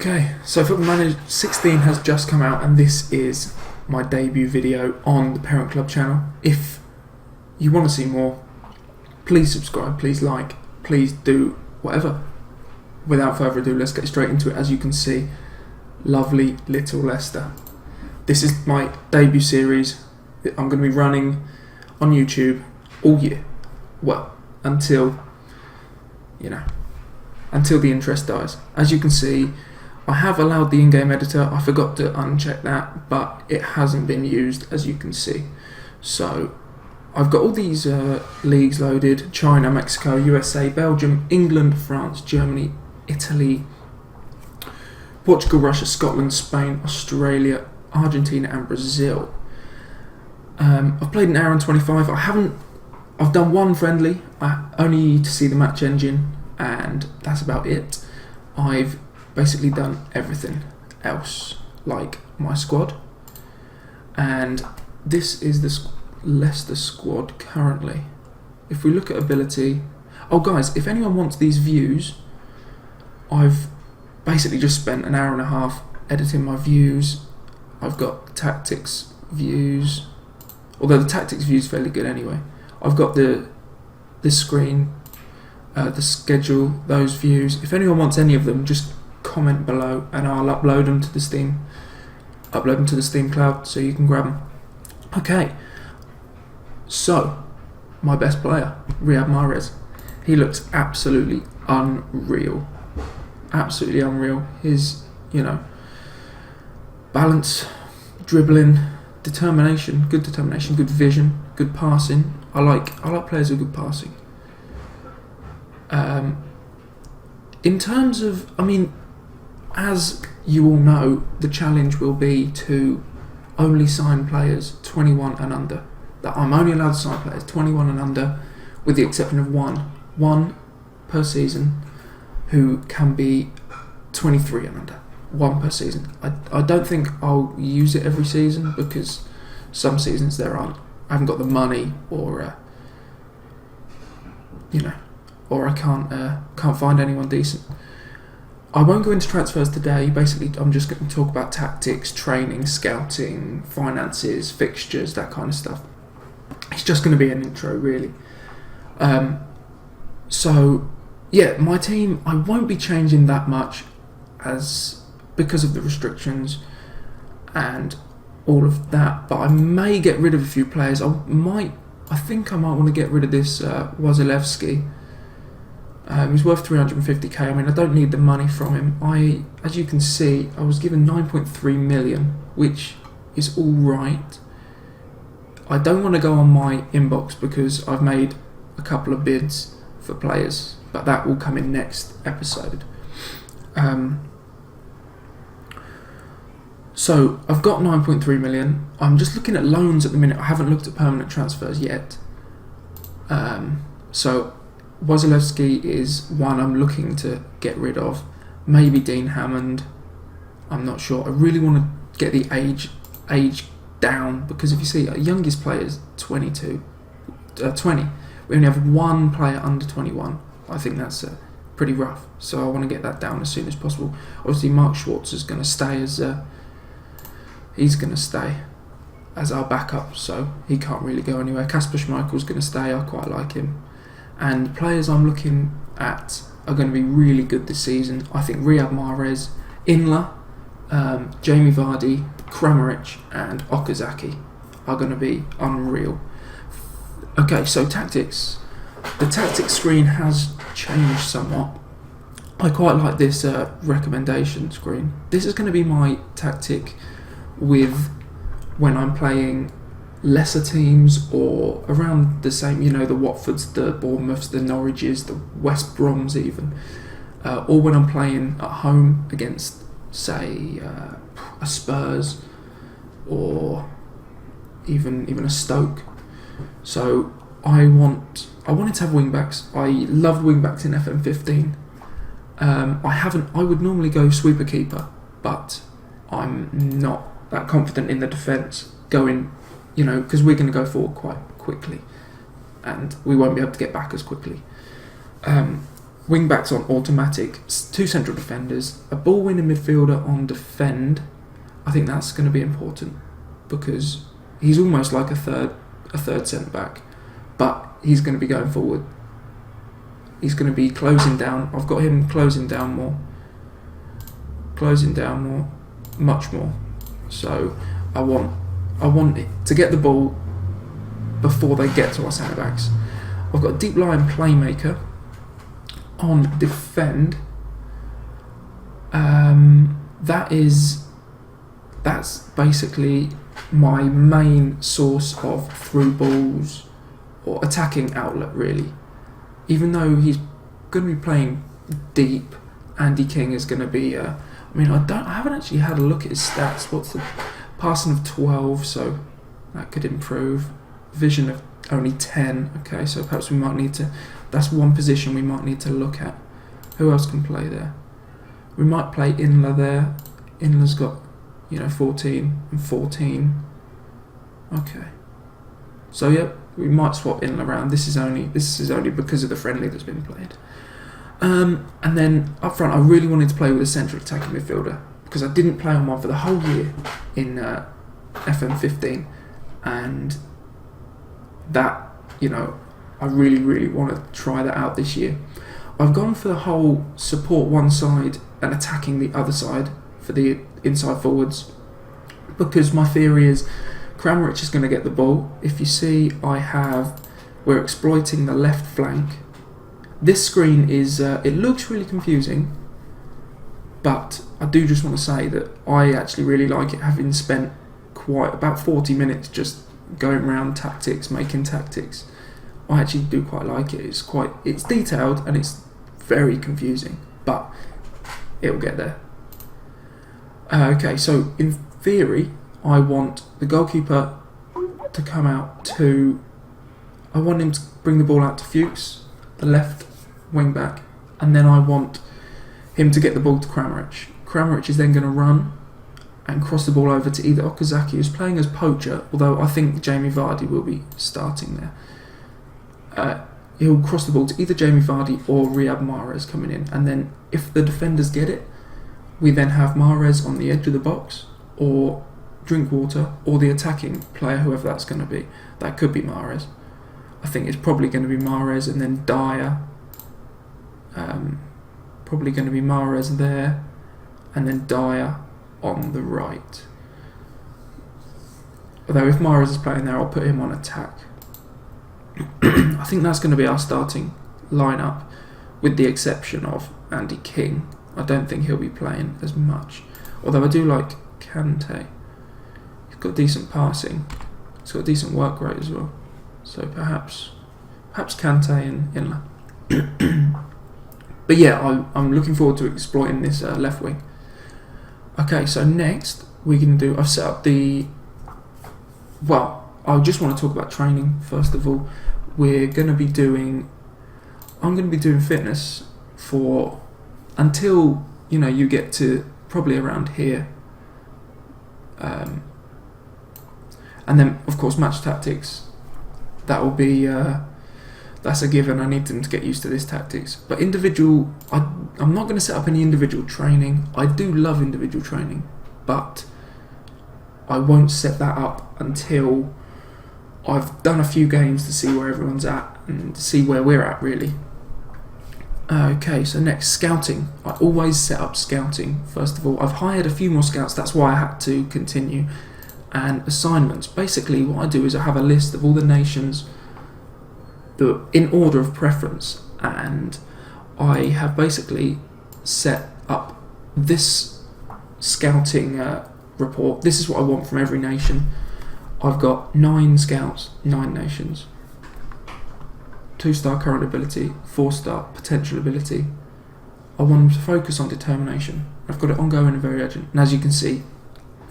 Okay, so Football Manager 16 has just come out, and this is my debut video on the Parent Club channel. If you want to see more, please subscribe, please like, please do whatever. Without further ado, let's get straight into it. As you can see, lovely little Leicester. This is my debut series. I'm going to be running on YouTube all year. Well, until the interest dies. As you can see, I have allowed the in-game editor. I forgot to uncheck that, but it hasn't been used, as you can see. So I've got all these leagues loaded: China, Mexico, USA, Belgium, England, France, Germany, Italy, Portugal, Russia, Scotland, Spain, Australia, Argentina and Brazil. I've played an hour and 25. I've done one friendly. I only to see the match engine, and that's about it. I've basically done everything else, like my squad, and this is the Leicester squad currently. If we look at ability, oh guys, if anyone wants these views, I've basically just spent an hour and a half editing my views. I've got tactics views, although the tactics view is fairly good anyway. I've got this screen, the schedule, those views. If anyone wants any of them, just comment below and I'll upload them to the Steam cloud so you can grab them. Okay, so my best player, Riyad Mahrez. He looks absolutely unreal. Absolutely unreal. His, balance, dribbling, determination, good vision, good passing. I like players with good passing. In terms of, as you all know, the challenge will be to only sign players 21 and under. That I'm only allowed to sign players 21 and under, with the exception of one per season, who can be 23 and under. One per season. I don't think I'll use it every season, because some seasons I haven't got the money, or or I can't find anyone decent. I won't go into transfers today. Basically, I'm just going to talk about tactics, training, scouting, finances, fixtures, that kind of stuff. It's just going to be an intro, really. So yeah, my team, I won't be changing that much, because of the restrictions and all of that, but I may get rid of a few players. I think I might want to get rid of this Wasilewski. He's worth 350k. I don't need the money from him. As you can see, I was given 9.3 million, which is all right. I don't want to go on my inbox because I've made a couple of bids for players, but that will come in next episode. So I've got 9.3 million. I'm just looking at loans at the minute. I haven't looked at permanent transfers yet. So Wasilewski is one I'm looking to get rid of. Maybe Dean Hammond. I'm not sure. I really want to get the age down, because if you see, our youngest player is 20. We only have one player under 21. I think that's pretty rough. So I want to get that down as soon as possible. Obviously, Mark Schwartz is going to stay as our backup, so he can't really go anywhere. Kasper Schmeichel's going to stay. I quite like him. And players I'm looking at are going to be really good this season. I think Riyad Mahrez, Inla, Jamie Vardy, Kramaric and Okazaki are going to be unreal. Okay, so tactics. The tactics screen has changed somewhat. I quite like this recommendation screen. This is going to be my tactic when I'm playing lesser teams, or around the same, the Watfords, the Bournemouths, the Norwiches, the West Broms even, or when I'm playing at home against, say, a Spurs, or even a Stoke. So I wanted to have wing backs. I loved wing backs in FM15. I would normally go sweeper keeper, but I'm not that confident in the defence going, because we're going to go forward quite quickly and we won't be able to get back as quickly. wing backs on automatic, 2 central defenders, a ball winning midfielder on defend. I think that's going to be important because he's almost like a third centre back, but he's going to be going forward. He's going to be closing down. I've got him closing down more, much more. So I want it to get the ball before they get to our centre backs. I've got a deep line playmaker on defend. That's basically my main source of through balls or attacking outlet, really. Even though he's going to be playing deep, Andy King is going to be. I haven't actually had a look at his stats. What's the passing of 12? So that could improve. Vision of only 10. Okay, so perhaps we might need to. That's one position we might need to look at. Who else can play there? We might play Inler there. Inler's got 14 and 14. Okay. So yeah, we might swap Inler around. This is only because of the friendly that's been played. And then up front, I really wanted to play with a central attacking midfielder because I didn't play on one for the whole year in FM15, and that I really, really want to try that out this year. I've gone for the whole support one side and attacking the other side for the inside forwards because my theory is Kramaric is going to get the ball. If you see, we're exploiting the left flank. This screen is, it looks really confusing, but I do just want to say that I actually really like it, having spent about 40 minutes just going around tactics, making tactics. I actually do quite like it. It's detailed and it's very confusing, but it'll get there. Okay, so in theory, I want the goalkeeper to come out I want him to bring the ball out to Fuchs, the left wing back, and then I want him to get the ball to Kramaric. Kramaric is then going to run and cross the ball over to either Okazaki, who's playing as poacher, although I think Jamie Vardy will be starting there. He'll cross the ball to either Jamie Vardy or Riyad Mahrez coming in, and then if the defenders get it, we then have Mahrez on the edge of the box, or Drinkwater, or the attacking player, whoever that's going to be. That could be Mahrez. I think it's probably going to be Mahrez, and then Dyer. Probably going to be Mahrez there, and then Dyer on the right. Although if Mahrez is playing there, I'll put him on attack. I think that's going to be our starting lineup, with the exception of Andy King. I don't think he'll be playing as much. Although I do like Kante. He's got decent passing. He's got a decent work rate as well. So perhaps Kante and Inler. But yeah, I'm looking forward to exploiting this left wing. Okay, so next we can do. I've set up the. Well, I just want to talk about training first of all. I'm going to be doing fitness for until you get to probably around here, and then of course match tactics. That will be that's a given. I need them to get used to this tactics. But individual, I'm not going to set up any individual training. I do love individual training, but I won't set that up until I've done a few games to see where everyone's at and to see where we're at, really. Okay, so next, scouting. I always set up scouting first of all. I've hired a few more scouts, that's why I had to continue. And assignments. Basically, what I do is I have a list of all the nations in order of preference, and I have basically set up this scouting report. This is what I want from every nation. I've got 9 scouts, 9 nations. 2-star current ability, 4-star potential ability. I want them to focus on determination. I've got it ongoing and very urgent. And as you can see,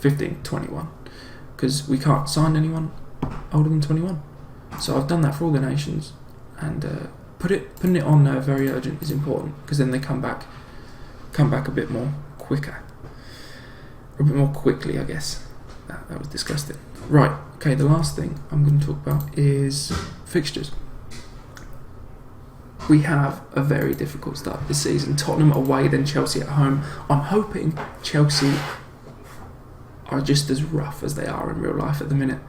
15, 21. Because we can't sign anyone older than 21. So I've done that for all the nations. And putting it on very urgent is important, because then they come back a bit more quicker. Or a bit more quickly, I guess. That was disgusting. Right, okay, the last thing I'm going to talk about is fixtures. we have a very difficult start this season. Tottenham away, then Chelsea at home. I'm hoping Chelsea are just as rough as they are in real life at the minute.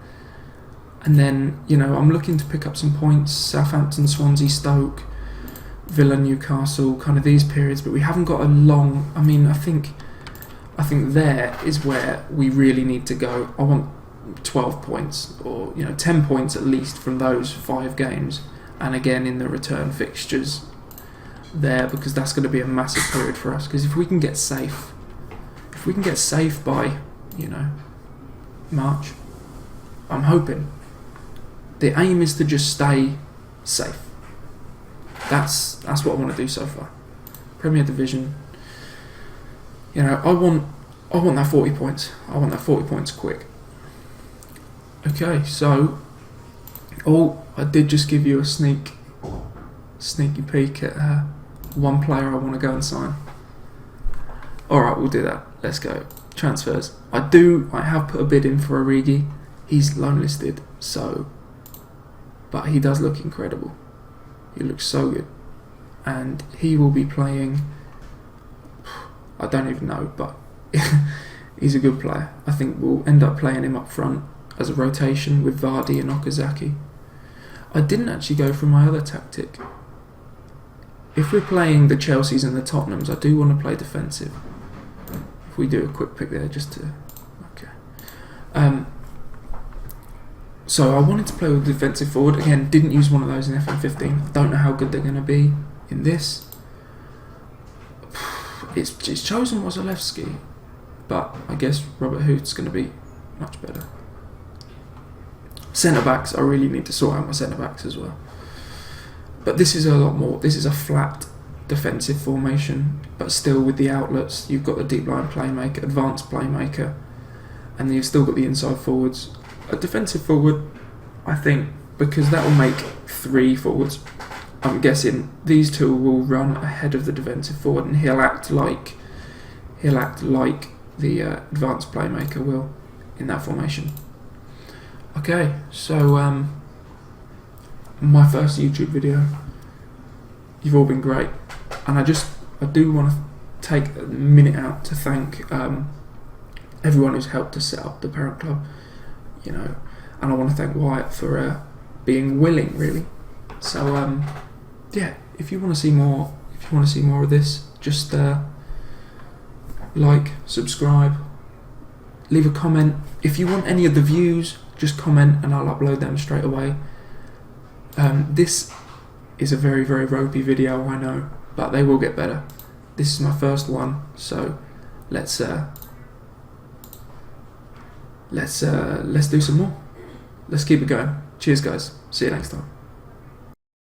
And then, you know, I'm looking to pick up some points. Southampton, Swansea, Stoke, Villa, Newcastle, kind of these periods. But we haven't got a long... I mean, I think there is where we really need to go. I want 12 points or, you know, 10 points at least from those 5 games. And again, in the return fixtures there, because that's going to be a massive period for us. Because if we can get safe by, you know, March, I'm hoping. The aim is to just stay safe. That's what I want to do so far. Premier Division. You know, I want that 40 points. I want that 40 points quick. Okay, so I did just give you a sneaky peek at one player I want to go and sign. Alright, we'll do that. Let's go. Transfers. I have put a bid in for Origi. He's loan listed, but he does look incredible. He looks so good. And he will be playing, I don't even know, but he's a good player. I think we'll end up playing him up front as a rotation with Vardy and Okazaki. I didn't actually go for my other tactic. If we're playing the Chelseas and the Tottenhams, I do want to play defensive. If we do a quick pick there, just to... Okay. So I wanted to play with defensive forward. Again, didn't use one of those in FM15. I don't know how good they're going to be in this. It's chosen Wozolewski, but I guess Robert Hood's going to be much better. Centre-backs, I really need to sort out my centre-backs as well. But this is a lot more. This is a flat defensive formation, but still with the outlets. You've got the deep line playmaker, advanced playmaker, and then you've still got the inside forwards. A defensive forward, I think, because that will make 3 forwards. I'm guessing these 2 will run ahead of the defensive forward, and he'll act like the advanced playmaker will in that formation. Okay, so my first YouTube video. You've all been great, and I do want to take a minute out to thank everyone who's helped us set up the Parent Club. You know, and I want to thank Wyatt for being willing, really. So yeah, if you want to see more of this, just like, subscribe, leave a comment. If you want any of the views, just comment and I'll upload them straight away. This is a very, very ropey video, I know, but they will get better. This is my first one, so let's do some more. Let's keep it going. Cheers, guys. See you next time.